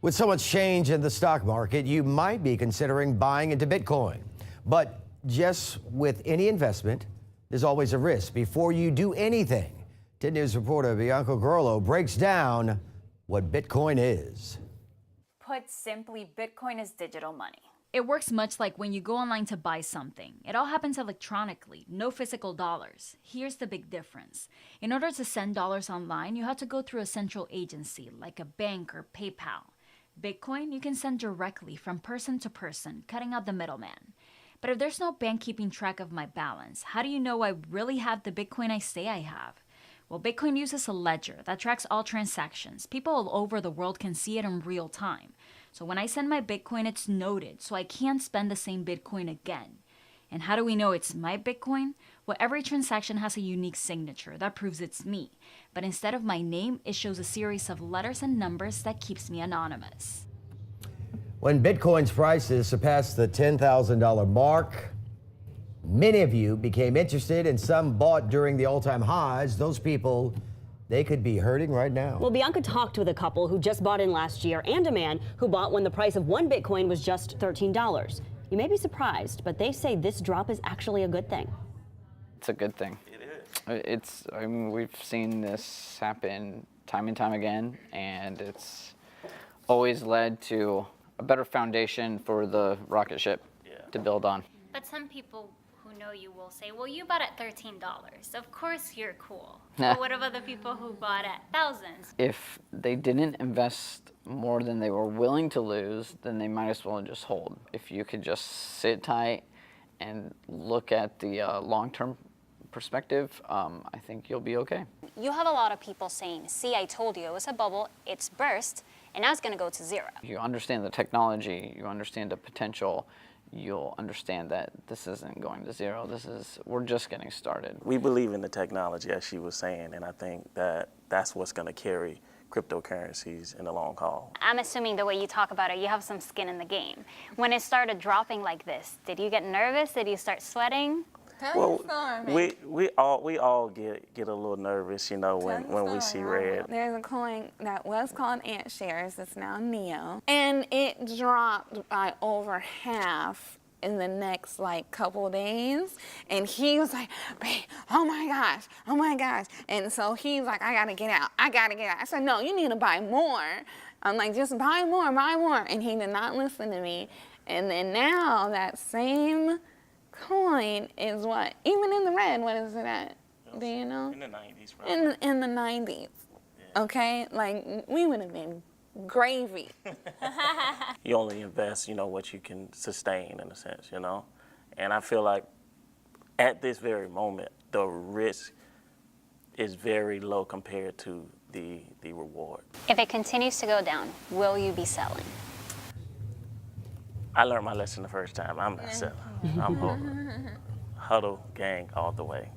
With so much change in the stock market, you might be considering buying into Bitcoin. But just with any investment, there's always a risk before you do anything. 10 News reporter Bianca Gurlo breaks down what Bitcoin is. Put simply, Bitcoin is digital money. It works much like when you go online to buy something. It all happens electronically, no physical dollars. Here's the big difference. In order to send dollars online, you have to go through a central agency like a bank or PayPal. Bitcoin, you can send directly from person to person, cutting out the middleman. But if there's no bank keeping track of my balance, how do you know I really have the Bitcoin I say I have? Well, Bitcoin uses a ledger that tracks all transactions. People all over the world can see it in real time. So when I send my Bitcoin, it's noted, so I can't spend the same Bitcoin again. And how do we know it's my Bitcoin? Well, every transaction has a unique signature that proves it's me. But instead of my name, it shows a series of letters and numbers that keeps me anonymous. When Bitcoin's prices surpassed the $10,000 mark, many of you became interested and some bought during the all-time highs. Those people, they could be hurting right now. Well, Bianca talked with a couple who just bought in last year and a man who bought when the price of one Bitcoin was just $13. You may be surprised, but they say this drop is actually a good thing. It's a good thing. It is. I mean, we've seen this happen time and time again, and it's always led to a better foundation for the rocket ship to build on. But some people who know you will say, well, you bought at $13. Of course you're cool. Nah. But what about the people who bought at thousands? If they didn't invest more than they were willing to lose, then they might as well just hold. If you could just sit tight and look at the long-term perspective, I think you'll be okay. You have a lot of people saying, see, I told you, it was a bubble, it's burst, and now it's going to go to zero. If you understand the technology, you understand the potential, you'll understand that this isn't going to zero. We're just getting started. We believe in the technology, as she was saying, and I think that that's what's going to carry cryptocurrencies in the long haul. I'm assuming the way you talk about it, you have some skin in the game. When it started dropping like this, did you get nervous? Did you start sweating? Well, we all get a little nervous, you know, when we see red. There's a coin that was called Ant Shares. It's now Neo, and it dropped by over half in the next like couple days, and he was like, "Babe, oh my gosh," and so he's like, I gotta get out. I said, no, you need to buy more. I'm like, just buy more, and he did not listen to me. And then now that same coin is what? Even in the red, what is it at? Do you know? In the 90s, right? In the 90s. Yeah. Okay? Like, we would have been gravy. You only invest, you know, what you can sustain in a sense, you know? And I feel like at this very moment, the risk is very low compared to the reward. If it continues to go down, will you be selling? I learned my lesson the first time. I'm not selling. I'm holding. Huddle gang all the way.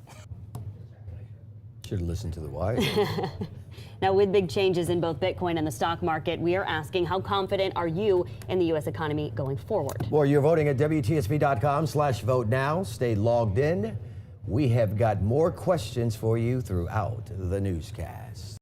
Should have listened to the wife. Now, with big changes in both Bitcoin and the stock market, we are asking, how confident are you in the U.S. economy going forward? Well, you're voting at WTSP.com/vote now. Stay logged in. We have got more questions for you throughout the newscast.